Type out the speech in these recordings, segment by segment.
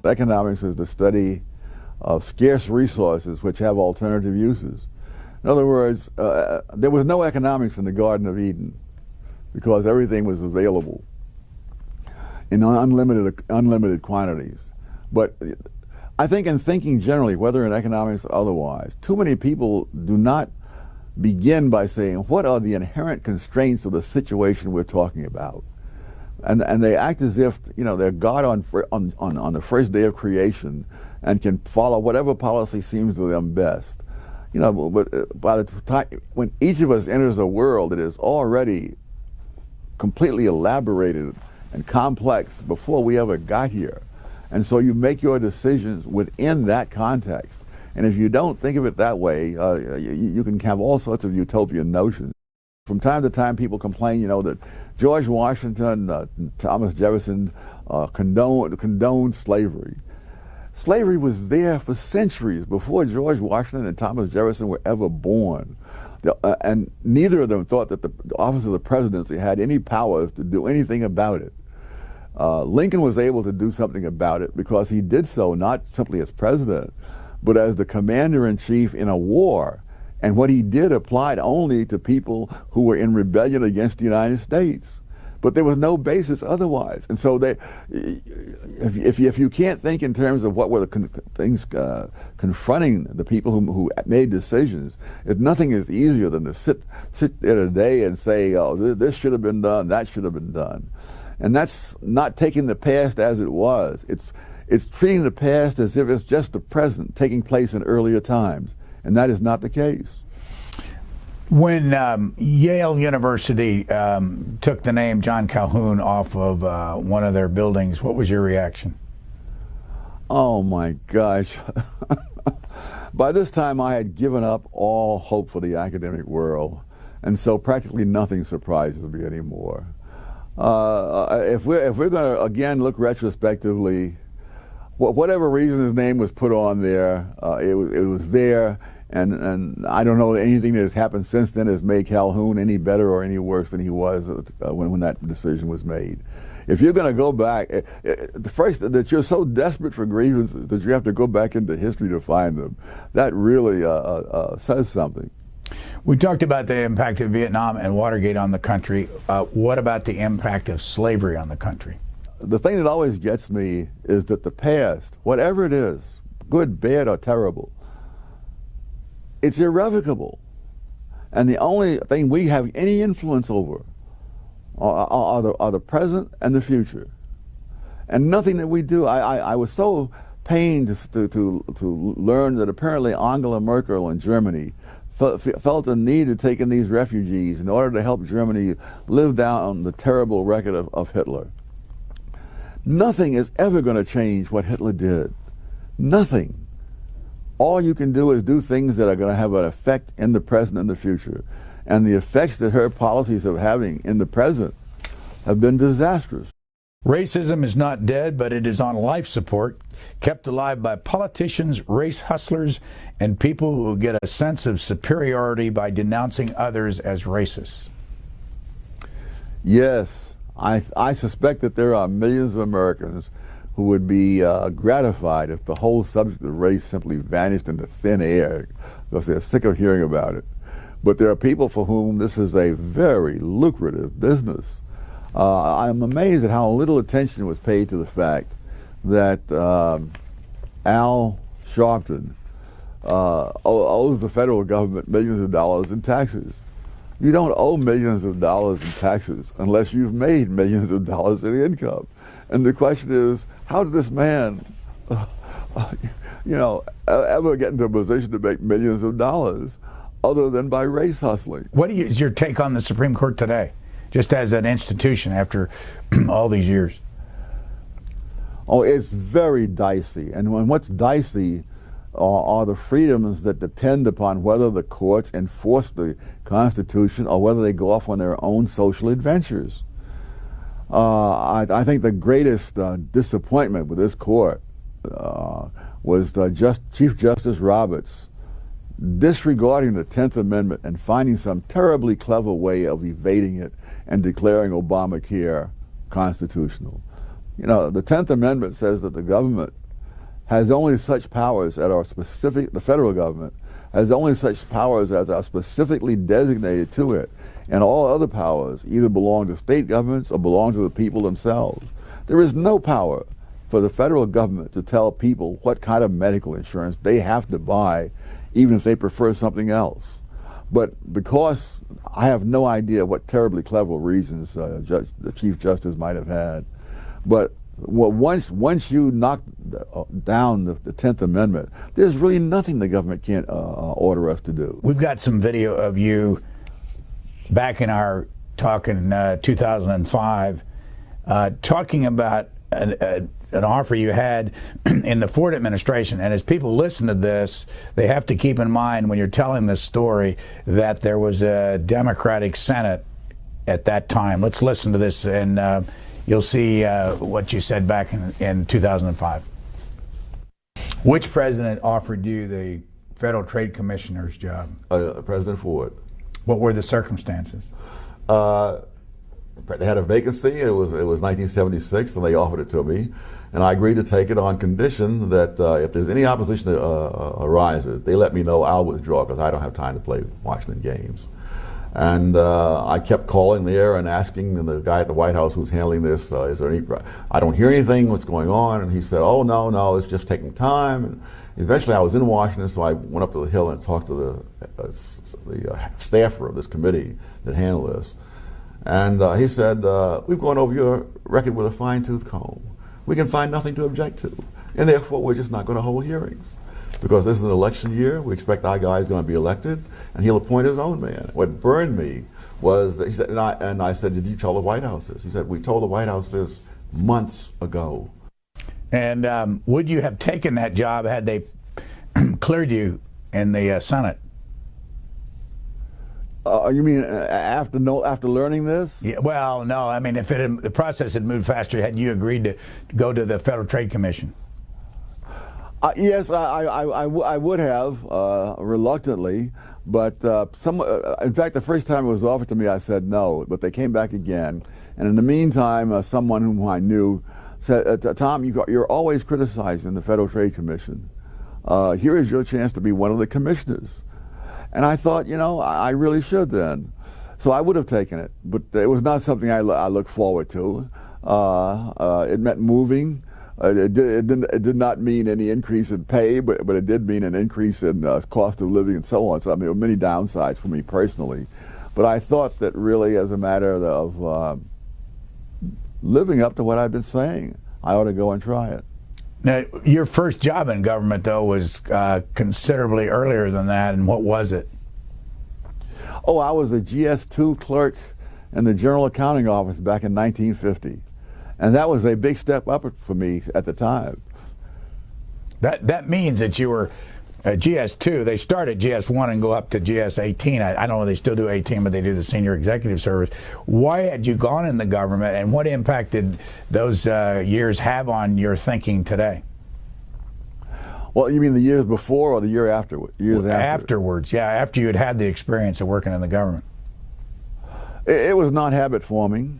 Economics is the study of scarce resources which have alternative uses. In other words, there was no economics in the Garden of Eden because everything was available in unlimited quantities. But I think in thinking generally, whether in economics or otherwise, too many people do not begin by saying, what are the inherent constraints of the situation we're talking about? And they act as if, you know, they're God on the first day of creation and can follow whatever policy seems to them best. You know, but by the time when each of us enters a world that is already completely elaborated and complex before we ever got here. And so you make your decisions within that context. And if you don't think of it that way, you can have all sorts of utopian notions. From time to time, people complain, you know, that George Washington, Thomas Jefferson condoned slavery. Slavery was there for centuries before George Washington and Thomas Jefferson were ever born. And neither of them thought that the office of the presidency had any powers to do anything about it. Lincoln was able to do something about it because he did so not simply as president, but as the commander-in-chief in a war. And what he did applied only to people who were in rebellion against the United States. But there was no basis otherwise. And so if you can't think in terms of what were the things confronting the people who made decisions, nothing is easier than to sit there today and say, oh, this should have been done, that should have been done. And that's not taking the past as it was. It's treating the past as if it's just the present taking place in earlier times. And that is not the case. When Yale University took the name John Calhoun off of one of their buildings, what was your reaction? Oh my gosh. By this time I had given up all hope for the academic world, and so practically nothing surprises me anymore. If we're going to again look retrospectively, whatever reason his name was put on there, it was there, and I don't know anything that has happened since then has made Calhoun any better or any worse than he was when that decision was made. If you're going to go back, first that you're so desperate for grievances that you have to go back into history to find them, that really says something. We talked about the impact of Vietnam and Watergate on the country. What about the impact of slavery on the country? The thing that always gets me is that the past, whatever it is, good, bad, or terrible, it's irrevocable. And the only thing we have any influence over are the present and the future. And nothing that we do. I was so pained to learn that apparently Angela Merkel in Germany felt the need to take in these refugees in order to help Germany live down the terrible record of Hitler. Nothing is ever going to change what Hitler did. Nothing. All you can do is do things that are going to have an effect in the present and the future. And the effects that her policies are having in the present have been disastrous. Racism is not dead, but it is on life support, kept alive by politicians, race hustlers, and people who get a sense of superiority by denouncing others as racist. Yes, I suspect that there are millions of Americans who would be gratified if the whole subject of race simply vanished into thin air because they're sick of hearing about it. But there are people for whom this is a very lucrative business. I'm amazed at how little attention was paid to the fact that Al Sharpton owes the federal government millions of dollars in taxes. You don't owe millions of dollars in taxes unless you've made millions of dollars in income. And the question is, how did this man, you know, ever get into a position to make millions of dollars other than by race hustling? What is your take on the Supreme Court today, just as an institution after all these years? Oh, it's very dicey. And what's dicey are the freedoms that depend upon whether the courts enforce the Constitution or whether they go off on their own social adventures. I think the greatest disappointment with this court was Chief Justice Roberts disregarding the 10th Amendment and finding some terribly clever way of evading it and declaring Obamacare constitutional. You know, the 10th Amendment says that the government has only such powers that are specific, the federal government has only such powers as are specifically designated to it, and all other powers either belong to state governments or belong to the people themselves. There is no power for the federal government to tell people what kind of medical insurance they have to buy, even if they prefer something else. But because I have no idea what terribly clever reasons the Chief Justice might have had, but once you knock down the 10th Amendment, there's really nothing the government can't order us to do. We've got some video of you back in our talk in 2005 talking about an offer you had in the Ford administration. And as people listen to this, they have to keep in mind when you're telling this story that there was a Democratic Senate at that time. Let's listen to this, and you'll see what you said back in 2005. Which president offered you the Federal Trade Commissioner's job? President Ford. What were the circumstances? They had a vacancy. It was 1976, and they offered it to me, and I agreed to take it on condition that if there's any opposition that arises, they let me know. I'll withdraw because I don't have time to play Washington games. And I kept calling there and asking the guy at the White House who's handling this, is there any, I don't hear anything, what's going on? And he said, oh, no, it's just taking time. And eventually I was in Washington, so I went up to the Hill and talked to the staffer of this committee that handled this. And he said, we've gone over your record with a fine-tooth comb. We can find nothing to object to, and therefore we're just not going to hold hearings. Because this is an election year, we expect our guy is going to be elected, and he'll appoint his own man. What burned me was that he said, and I said, did you tell the White House this? He said, we told the White House this months ago. And would you have taken that job had they cleared you in the Senate? You mean after learning this? Yeah, well, no. I mean, if the process had moved faster, had you agreed to go to the Federal Trade Commission? Yes, I would have, reluctantly, but in fact, the first time it was offered to me, I said no, but they came back again. And in the meantime, someone whom I knew said, Tom, you're always criticizing the Federal Trade Commission. Here is your chance to be one of the commissioners. And I thought, I really should then. So I would have taken it, but it was not something I looked forward to. It meant moving. It did not mean any increase in pay, but it did mean an increase in cost of living and so on. So I mean, there were many downsides for me personally. But I thought that really, as a matter of living up to what I've been saying, I ought to go and try it. Now, your first job in government, though, was considerably earlier than that, and what was it? Oh, I was a GS2 clerk in the General Accounting Office back in 1950. And that was a big step up for me at the time. That means that you were GS2. They start at GS1 and go up to GS18. I don't know if they still do 18, but they do the senior executive service. Why had you gone in the government, and what impact did those years have on your thinking today? Well, you mean the years before or the year afterwards? Afterwards, yeah, after you had the experience of working in the government. It was not habit forming.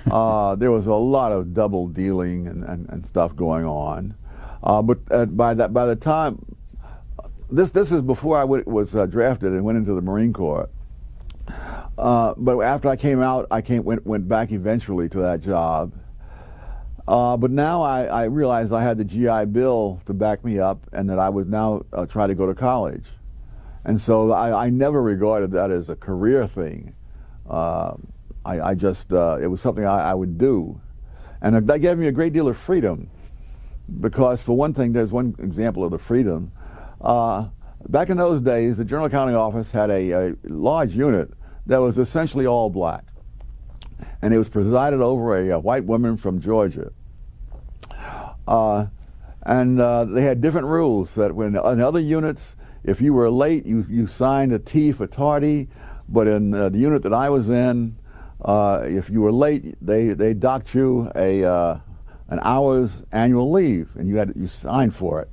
There was a lot of double dealing and stuff going on. But by the time, this is before I was drafted and went into the Marine Corps. But after I came out, went back eventually to that job. But now I realized I had the GI Bill to back me up, and that I would now try to go to college. And so I never regarded that as a career thing. I just, it was something I would do. And that gave me a great deal of freedom, because for one thing, there's one example of the freedom. Back in those days, the General Accounting Office had a large unit that was essentially all black. And it was presided over a white woman from Georgia. And they had different rules that when in other units, if you were late, you signed a T for tardy. But in the unit that I was in, if you were late, they docked you an hour's annual leave, and you signed for it.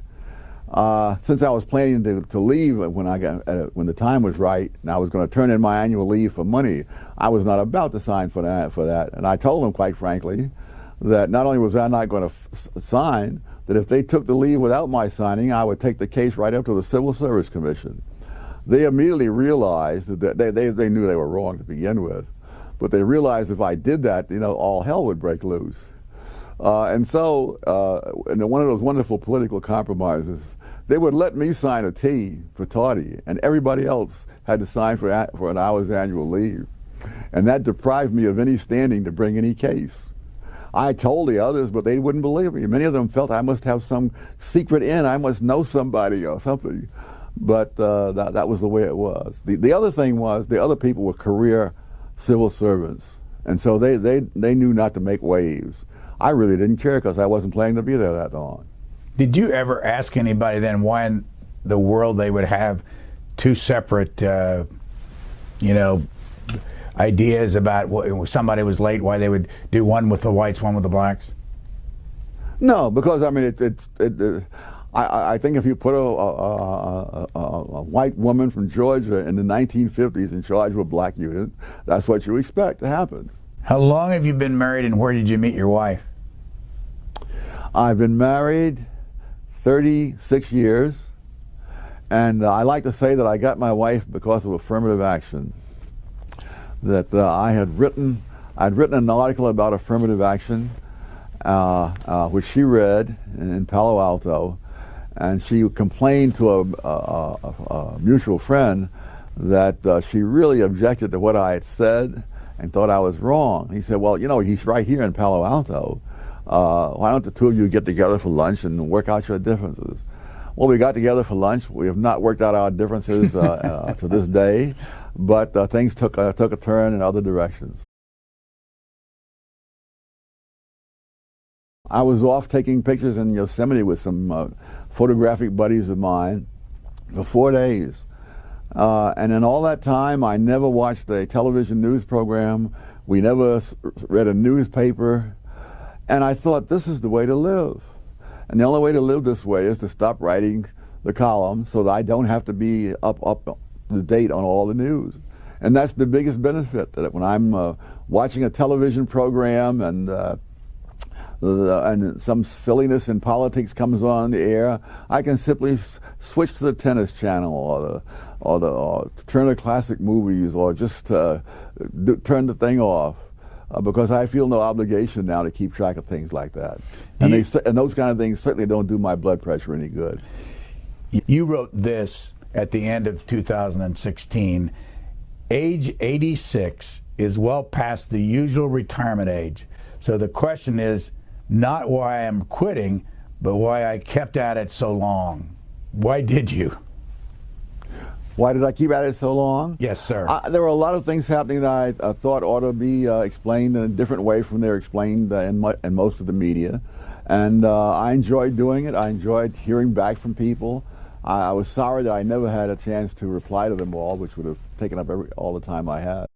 Since I was planning to leave when the time was right, and I was going to turn in my annual leave for money, I was not about to sign for that. And I told them, quite frankly, that not only was I not going to sign, that if they took the leave without my signing, I would take the case right up to the Civil Service Commission. They immediately realized that they knew they were wrong to begin with, but they realized if I did that, all hell would break loose. And so, one of those wonderful political compromises, they would let me sign a T for tardy, and everybody else had to sign for an hour's annual leave. And that deprived me of any standing to bring any case. I told the others, but they wouldn't believe me. Many of them felt I must have some secret in, I must know somebody or something. But that was the way it was. The other thing was, the other people were career civil servants, and so they knew not to make waves. I really didn't care because I wasn't planning to be there that long. Did you ever ask anybody then why in the world they would have two separate, ideas about if somebody was late, why they would do one with the whites, one with the blacks? No, because I mean, I think if you put a white woman from Georgia in the 1950s in charge of a black unit, that's what you expect to happen. How long have you been married, and where did you meet your wife? I've been married 36 years, and I like to say that I got my wife because of affirmative action. That I'd written an article about affirmative action, which she read in Palo Alto, and she complained to a mutual friend that she really objected to what I had said and thought I was wrong. He said, well, he's right here in Palo Alto. Why don't the two of you get together for lunch and work out your differences? Well, we got together for lunch. We have not worked out our differences to this day, but things took a turn in other directions. I was off taking pictures in Yosemite with some photographic buddies of mine for 4 days. And in all that time, I never watched a television news program. We never read a newspaper. And I thought, this is the way to live. And the only way to live this way is to stop writing the column so that I don't have to be up to date on all the news. And that's the biggest benefit, that when I'm watching a television program and some silliness in politics comes on the air, I can simply switch to the tennis channel or turn to classic movies, or just turn the thing off. Because I feel no obligation now to keep track of things like that. And those kind of things certainly don't do my blood pressure any good. You wrote this at the end of 2016. Age 86 is well past the usual retirement age. So the question is not why I'm quitting, but why I kept at it so long. Why did you? Why did I keep at it so long? Yes, sir. There were a lot of things happening that I thought ought to be explained in a different way from they're explained in most of the media. And I enjoyed doing it. I enjoyed hearing back from people. I was sorry that I never had a chance to reply to them all, which would have taken up all the time I had.